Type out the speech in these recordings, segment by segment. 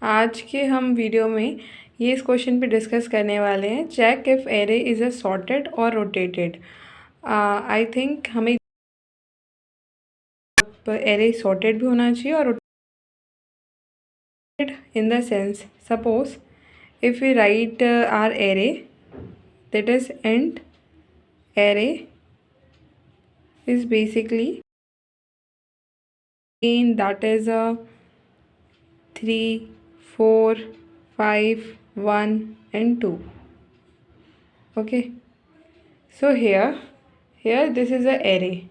आज के हम वीडियो में ये इस क्वेश्चन पे डिस्कस करने वाले हैं, check if array is a sorted और रोटेटेड। आई थिंक हमें एरे सॉर्टेड भी होना चाहिए और rotated in the sense, suppose if we write our array, that is and array is basically in that is a 3, 4, 5, 1 and 2. Okay, so here this is a array.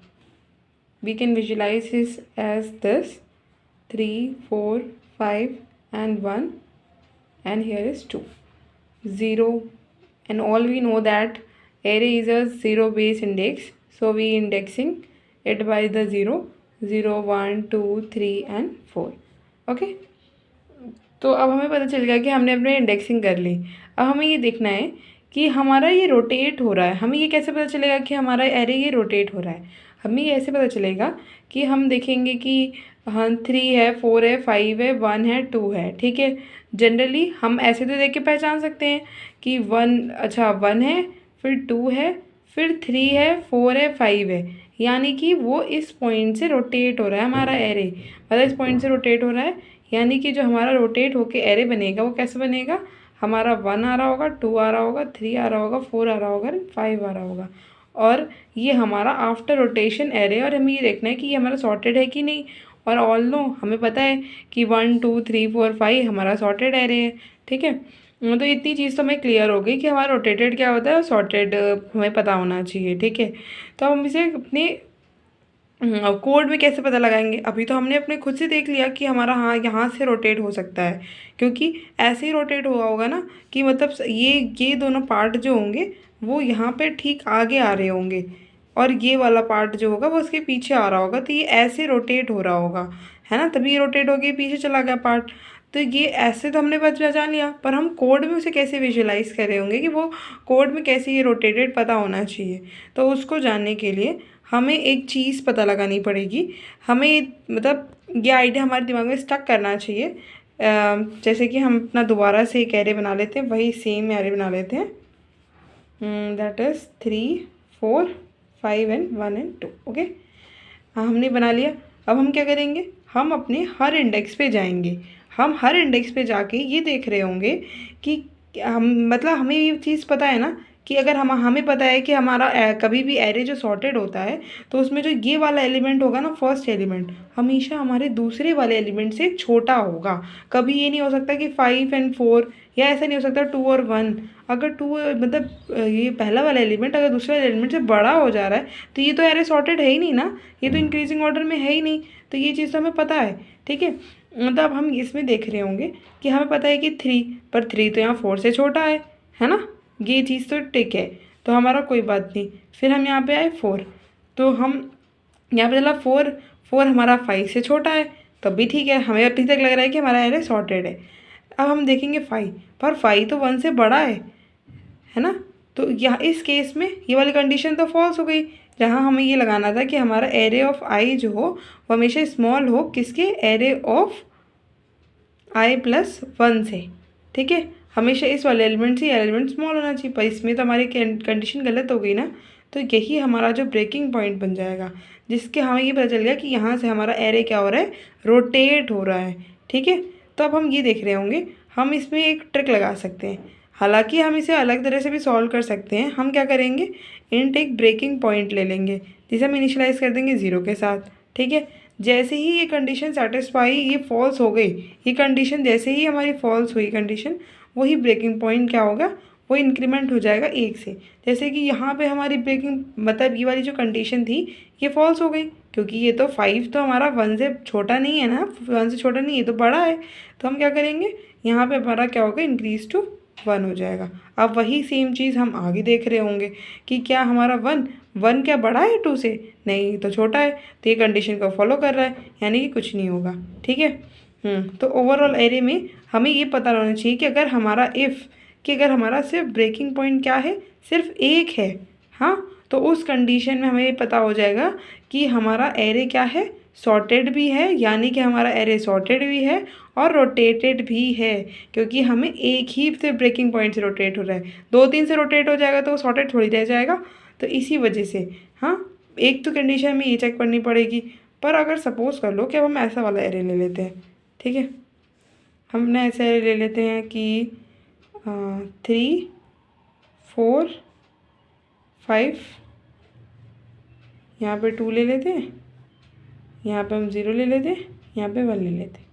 We can visualize this as this 3, 4, 5 and 1, and here is 2, 0, and all we know that array is a zero base index, so we indexing it by the 0, 0, 1, 2, 3 and 4. Okay, तो अब हमें पता चल गया कि हमने अपने indexing कर ली। अब हमें ये देखना है कि हमारा ये रोटेट हो रहा है। हमें ये कैसे पता चलेगा कि हमारा एरे ये रोटेट हो रहा है? हमें ये ऐसे पता चलेगा कि हम देखेंगे कि हाँ 3 है, 4 है, 5 है, 1 है, 2 है। ठीक है, जनरली हम ऐसे तो देख के पहचान सकते हैं कि 1 है, फिर 2 है, फिर 3 है, 4 है, 5 है, यानी कि वो इस पॉइंट से रोटेट हो रहा है हमारा एरे। मतलब इस पॉइंट से रोटेट हो रहा है, यानी कि जो हमारा रोटेट होके एरे बनेगा वो कैसे बनेगा? हमारा 1 आ रहा होगा, 2 आ रहा होगा, 3 आ रहा होगा, 4 आ रहा होगा, 5 आ रहा होगा, और ये हमारा आफ्टर रोटेशन एरे। और हमें ये देखना है कि ये हमारा सॉर्टेड है कि नहीं। और ऑल नो हमें पता है कि 1, 2, 3, 4, 5 हमारा सॉर्टेड एरे है। ठीक है, तो इतनी चीज़ तो हमें क्लियर हो गई कि हमारा रोटेटेड क्या होता है और सॉर्टेड हमें पता होना चाहिए। ठीक है, तो हम इसे अपने कोड में कैसे पता लगाएंगे? अभी तो हमने अपने खुद से देख लिया कि हमारा हाँ यहाँ से रोटेट हो सकता है, क्योंकि ऐसे ही रोटेट हुआ होगा ना कि मतलब ये दोनों पार्ट जो होंगे वो यहाँ पे ठीक आगे आ रहे होंगे, और ये वाला पार्ट जो होगा वो उसके पीछे आ रहा होगा। तो ये ऐसे रोटेट हो रहा होगा, है ना, तभी ये रोटेट हो गया, पीछे चला गया पार्ट। तो ये ऐसे तो हमने पहचान लिया, पर हम कोड में उसे कैसे विजुलाइज कर रहे होंगे कि वो कोड में कैसे ये रोटेटेड पता होना चाहिए। तो उसको जानने के लिए हमें एक चीज़ पता लगानी पड़ेगी। हमें मतलब ये आइडिया हमारे दिमाग में स्टक करना चाहिए। जैसे कि हम अपना दोबारा से एक एरे बना लेते हैं, वही सेम एरे बना लेते हैं, that is 3, 4, 5 and 1 and 2। Okay, हाँ हमने बना लिया। अब हम क्या करेंगे? हम अपने हर इंडेक्स पे जाएंगे। हम हर इंडेक्स पे जाके ये देख रहे होंगे कि हम मतलब हमें ये चीज़ पता है ना कि अगर हमें पता है कि हमारा कभी भी एरे जो सॉर्टेड होता है तो उसमें जो ये वाला एलिमेंट होगा ना, फर्स्ट एलिमेंट हमेशा हमारे दूसरे वाले एलिमेंट से छोटा होगा। कभी ये नहीं हो सकता कि 5 एंड 4, या ऐसा नहीं हो सकता 2 और 1। अगर 2 मतलब ये पहला वाला एलिमेंट अगर दूसरे वाले एलिमेंट से बड़ा हो जा रहा है तो ये तो एरे सॉर्टेड है ही नहीं ना, ये तो इंक्रीजिंग ऑर्डर में है ही नहीं। तो ये चीज़ तो हमें पता है। ठीक है, मतलब हम इसमें देख रहे होंगे कि हमें पता है कि 3, पर 3 तो यहाँ 4 से छोटा है ना, ये चीज़ तो टिक है, तो हमारा कोई बात नहीं। फिर हम यहाँ पे आए 4, तो हम यहाँ पे चला 4 हमारा 5 से छोटा है, तब भी ठीक है, हमें अभी तक लग रहा है कि हमारा एरे सॉर्टेड है। अब हम देखेंगे 5, पर 5 तो 1 से बड़ा है ना, तो यहाँ इस केस में ये वाली कंडीशन तो फॉल्स हो गई। जहाँ हमें ये लगाना था कि हमारा एरे ऑफ आई जो हो वो हमेशा स्मॉल हो, किसके? एरे ऑफ आई प्लस 1 से। ठीक है, हमेशा इस वाले एलिमेंट से एलिमेंट स्मॉल होना चाहिए, पर इसमें तो हमारी कंडीशन गलत हो गई ना। तो यही हमारा जो ब्रेकिंग पॉइंट बन जाएगा, जिसके हमें ये पता चल गया कि यहाँ से हमारा एरे क्या हो रहा है? रोटेट हो रहा है। ठीक है, तो अब हम ये देख रहे होंगे, हम इसमें एक ट्रिक लगा सकते हैं। हालांकि हम इसे अलग तरह से भी सॉल्व कर सकते हैं। हम क्या करेंगे? इंट एक ब्रेकिंग पॉइंट ले लेंगे, जिसे हम इनिशियलाइज कर देंगे 0 के साथ। ठीक है, जैसे ही ये कंडीशन सेटिस्फाई, ये फॉल्स हो गई, ये कंडीशन जैसे ही हमारी फॉल्स हुई कंडीशन, वही ब्रेकिंग पॉइंट क्या होगा? वो इंक्रीमेंट हो जाएगा 1 से। जैसे कि यहाँ पे हमारी ब्रेकिंग मतलब ये वाली जो कंडीशन थी ये फॉल्स हो गई, क्योंकि ये तो 5 तो हमारा 1 से छोटा नहीं है ना, 1 से छोटा नहीं, ये तो बड़ा है। तो हम क्या करेंगे? यहाँ पे हमारा क्या होगा? इंक्रीज टू 1 हो जाएगा। अब वही सेम चीज़ हम आगे देख रहे होंगे कि क्या हमारा 1 क्या बड़ा है 2 से? नहीं, तो छोटा है। तो ये कंडीशन को फॉलो कर रहा है, यानी कि कुछ नहीं होगा। ठीक है, तो ओवरऑल एरे में हमें ये पता होना चाहिए कि अगर हमारा अगर हमारा सिर्फ ब्रेकिंग पॉइंट क्या है? सिर्फ 1 है, हाँ, तो उस कंडीशन में हमें ये पता हो जाएगा कि हमारा एरे क्या है? सॉर्टेड भी है, यानी कि हमारा एरे सॉर्टेड भी है और रोटेटेड भी है, क्योंकि हमें एक ही से ब्रेकिंग पॉइंट से रोटेट हो रहा है। 2-3 से रोटेट हो जाएगा तो सॉर्टेड थोड़ी रह जाएगा। तो इसी वजह से हाँ, एक तो कंडीशन में ये चेक करनी पड़ेगी। पर अगर सपोज कर लो कि अब हम ऐसा वाला एरे ले लेते हैं, ठीक है, हमने ऐसा एरे ले लेते हैं कि 3 4 5, यहाँ पे 2 ले लेते हैं, यहाँ पे हम 0 ले लेते हैं, यहाँ पे 1 ले लेते हैं।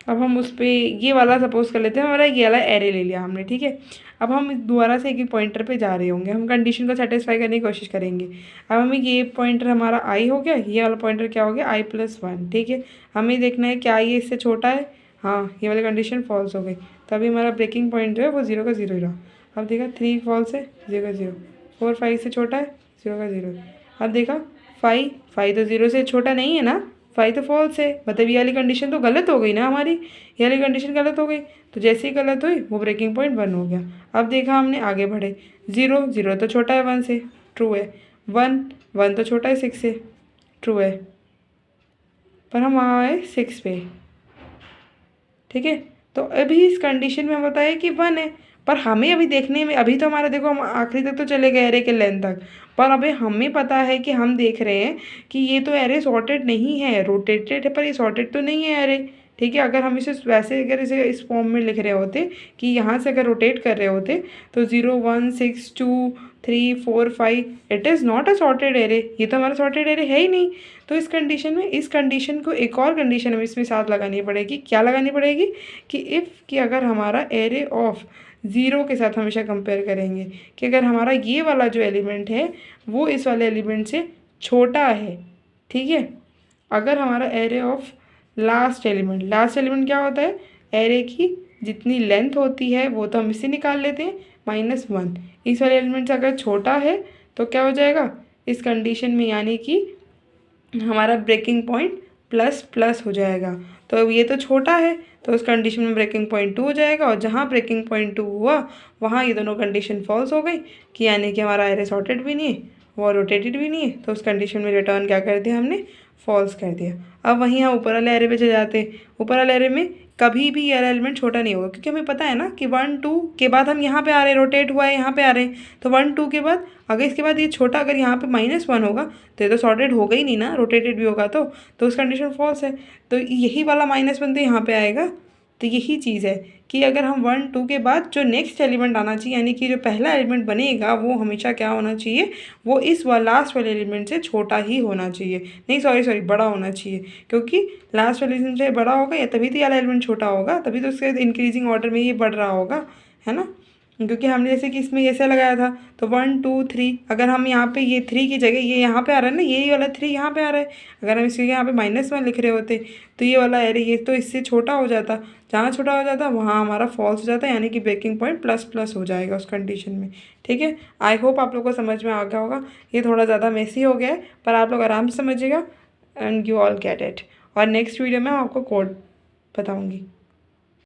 अब हम उस पर ये वाला सपोज कर लेते हैं, हमारा ये वाला एरे ले लिया हमने, ठीक है। अब हम दोबारा से एक पॉइंटर पे जा रहे होंगे, हम कंडीशन को सेटिस्फाई करने की कोशिश करेंगे। अब हमें ये पॉइंटर हमारा आई हो गया, ये वाला पॉइंटर क्या हो गया, i+1, ठीक है। हमें देखना है क्या ये इससे छोटा है, हाँ, ये वाली कंडीशन फॉल्स हो गई, तो अभी हमारा ब्रेकिंग पॉइंट जो है वो 0 का 0 ही रहा। अब देखा 3 फॉल्स है, 0 का 0, 4 5 से छोटा है, 0 का 0। अब देखा 5 तो 0 से छोटा नहीं है ना, 5 तो फॉल्स है, मतलब ये वाली कंडीशन तो गलत हो गई ना हमारी, ये वाली कंडीशन गलत हो गई। तो जैसे ही गलत हुई वो ब्रेकिंग पॉइंट 1 हो गया। अब देखा हमने, आगे बढ़े, 0 तो छोटा है 1 से, ट्रू है। 1 तो छोटा है 6 से, ट्रू है। पर हम आए 6 पे, ठीक है। तो अभी इस कंडीशन में हम बताए कि 1 है, पर हमें अभी देखने में, अभी तो हमारा देखो हम आखिरी तक तो चले गए एरे के लेंथ तक, पर अभी हमें पता है कि हम देख रहे हैं कि ये तो एरे सॉर्टेड नहीं है, रोटेटेड है, पर ये सॉर्टेड तो नहीं है एरे, ठीक है। अगर हम इसे वैसे, अगर इसे इस फॉर्म में लिख रहे होते कि यहाँ से अगर रोटेट कर रहे होते तो 0 1 6 2 3 4 5, it is not a sorted array, ये तो हमारा सॉर्टेड एरे है ही नहीं। तो इस कंडीशन में, इस कंडीशन को एक और कंडीशन हमें इसमें साथ लगानी पड़ेगी। क्या लगानी पड़ेगी कि इफ़, कि अगर हमारा एरे ऑफ 0 के साथ हमेशा कंपेयर करेंगे, कि अगर हमारा ये वाला जो एलिमेंट है वो इस वाले एलिमेंट से छोटा है, ठीक है। अगर हमारा एरे ऑफ लास्ट एलिमेंट क्या होता है, एरे की जितनी लेंथ होती है वो तो हम इससे निकाल लेते हैं, -1, इस वाले एलिमेंट से अगर छोटा है तो क्या हो जाएगा इस कंडीशन में, यानी कि हमारा ब्रेकिंग पॉइंट ++ हो जाएगा। तो अब ये तो छोटा है तो उस कंडीशन में ब्रेकिंग पॉइंट 2 हो जाएगा, और जहाँ ब्रेकिंग पॉइंट 2 हुआ वहाँ ये दोनों कंडीशन फॉल्स हो गई, कि यानी कि हमारा एरे सॉर्टेड भी नहीं है, वो रोटेटेड भी नहीं है। तो उस कंडीशन में रिटर्न क्या कर दिया हमने, फॉल्स कर दिया। अब वहीं हम ऊपर वाले एरे पे चले जाते हैं। ऊपर वाले एरे में कभी भी ये एलिमेंट छोटा नहीं होगा, क्योंकि हमें पता है ना कि 1 2 के बाद हम यहाँ पे आ रहे हैं, रोटेट हुआ है यहाँ पे आ रहे हैं, तो 1 2 के बाद अगर इसके बाद ये छोटा, अगर यहाँ पे -1 होगा तो ये तो सॉर्टेड होगा ही नहीं ना, रोटेटेड भी होगा तो उस कंडीशन फॉल्स है। तो यही वाला -1 तो यहाँ पे आएगा। तो यही चीज़ है कि अगर हम 1 2 के बाद जो नेक्स्ट एलिमेंट आना चाहिए, यानी कि जो पहला एलिमेंट बनेगा वो हमेशा क्या होना चाहिए, वो इस लास्ट वाले एलिमेंट से छोटा ही होना चाहिए, नहीं सॉरी बड़ा होना चाहिए, क्योंकि लास्ट वाले एलिमेंट से बड़ा होगा या तभी तो ये वाला एलिमेंट छोटा होगा, तभी तो उसके इंक्रीजिंग ऑर्डर में ये बढ़ रहा होगा, है ना। क्योंकि हमने जैसे कि इसमें ऐसे लगाया था, तो 1 2 3, अगर हम यहाँ पे ये 3 की जगह ये यहाँ पे आ रहा है ना, यही वाला 3 यहाँ पे आ रहा है, अगर हम इसके यहाँ पे -1 लिख रहे होते तो ये वाला एरे ये तो इससे छोटा हो जाता, जहाँ छोटा हो जाता वहाँ हमारा फॉल्स हो जाता, यानी कि ब्रेकिंग पॉइंट ++ हो जाएगा उस कंडीशन में, ठीक है। आई होप आप लोग को समझ में आ गया होगा। ये थोड़ा ज़्यादा मेसी हो गया है, पर आप लोग आराम से समझिएगा and you all get it. और नेक्स्ट वीडियो में आपको कोड बताऊँगी।